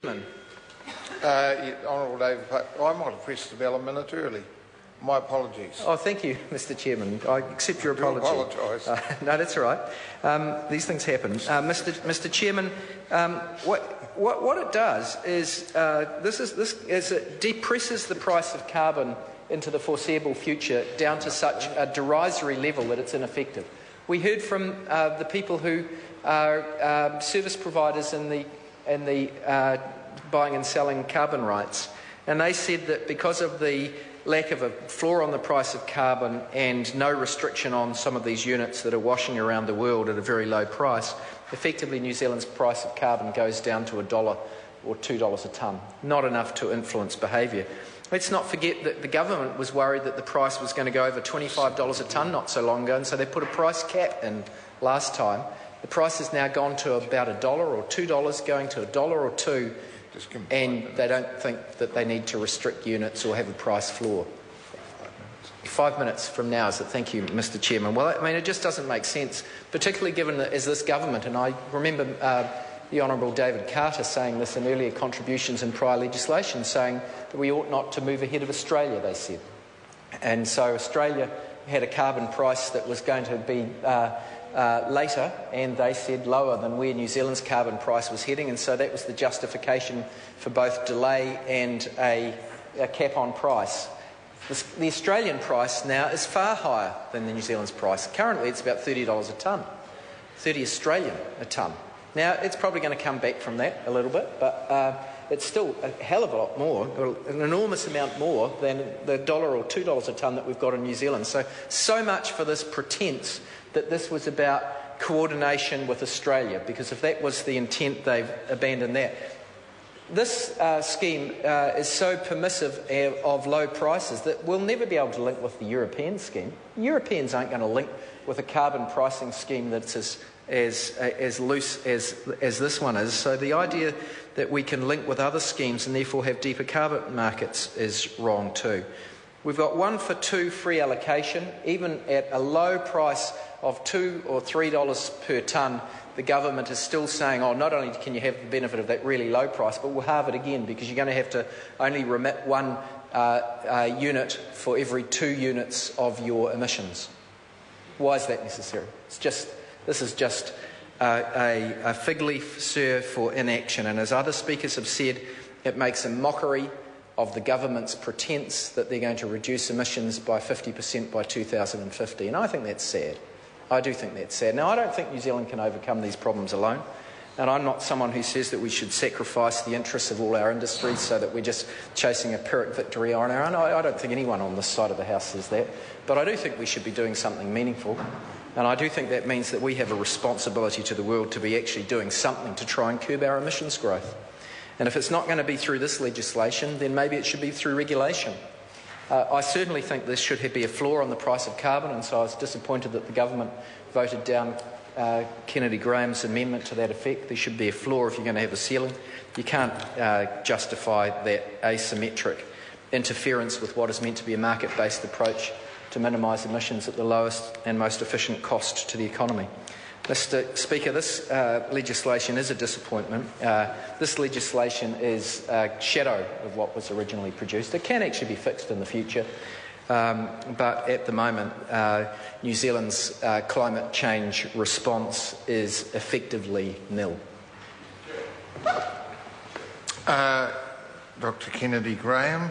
Honourable David, I might have pressed the bell a minute early. My apologies. Oh, thank you, Mr. Chairman. I accept your apology. I apologise. No, that's all right. These things happen. Mr. Chairman, what it does is it depresses the price of carbon into the foreseeable future down to such a derisory level that it's ineffective. We heard from the people who are service providers in the buying and selling carbon rights, and they said that because of the lack of a floor on the price of carbon and no restriction on some of these units that are washing around the world at a very low price, effectively New Zealand's price of carbon goes down to $1 or $2 a tonne, not enough to influence behaviour. Let's not forget that the government was worried that the price was going to go over $25 a tonne not so long ago, and so they put a price cap in last time. The price has now gone to about $1 or $2, going to $1 or $2, and they don't think that they need to restrict units or have a price floor. 5 minutes from now, is it? Thank you, Mr. Chairman. Well, I mean, it just doesn't make sense, particularly given that as this government, and I remember the Honourable David Carter saying this in earlier contributions in prior legislation, saying that we ought not to move ahead of Australia, they said. And so Australia had a carbon price that was going to be later, and they said lower than where New Zealand's carbon price was heading, and so that was the justification for both delay and a cap on price. The Australian price now is far higher than the New Zealand's price. Currently it's about $30 a tonne, 30 Australian a tonne. Now it's probably going to come back from that a little bit, but it's still a hell of a lot more, an enormous amount more than the $1 or $2 a tonne that we've got in New Zealand. So much for this pretence that this was about coordination with Australia, because if that was the intent, they've abandoned that. This scheme is so permissive of low prices that we'll never be able to link with the European scheme. Europeans aren't going to link with a carbon pricing scheme that's as loose as this one is. So the idea that we can link with other schemes and therefore have deeper carbon markets is wrong too. We've got 1 for 2 free allocation. Even at a low price of $2 or $3 per tonne, the government is still saying, oh, not only can you have the benefit of that really low price, but we'll halve it again because you're going to have to only remit 1 unit for every 2 units of your emissions. Why is that necessary? This is just a fig leaf, sir, for inaction. And as other speakers have said, it makes a mockery of the government's pretence that they're going to reduce emissions by 50% by 2050. And I think that's sad. I do think that's sad. Now, I don't think New Zealand can overcome these problems alone. And I'm not someone who says that we should sacrifice the interests of all our industries so that we're just chasing a Pyrrhic victory on our own. I don't think anyone on this side of the House says that. But I do think we should be doing something meaningful. And I do think that means that we have a responsibility to the world to be actually doing something to try and curb our emissions growth. And if it's not going to be through this legislation, then maybe it should be through regulation. I certainly think there should be a floor on the price of carbon, and so I was disappointed that the government voted down Kennedy Graham's amendment to that effect. There should be a floor if you're going to have a ceiling. You can't justify that asymmetric interference with what is meant to be a market-based approach to minimise emissions at the lowest and most efficient cost to the economy. Mr. Speaker, this legislation is a disappointment. This legislation is a shadow of what was originally produced. It can actually be fixed in the future, but at the moment, New Zealand's climate change response is effectively nil. Dr. Kennedy Graham.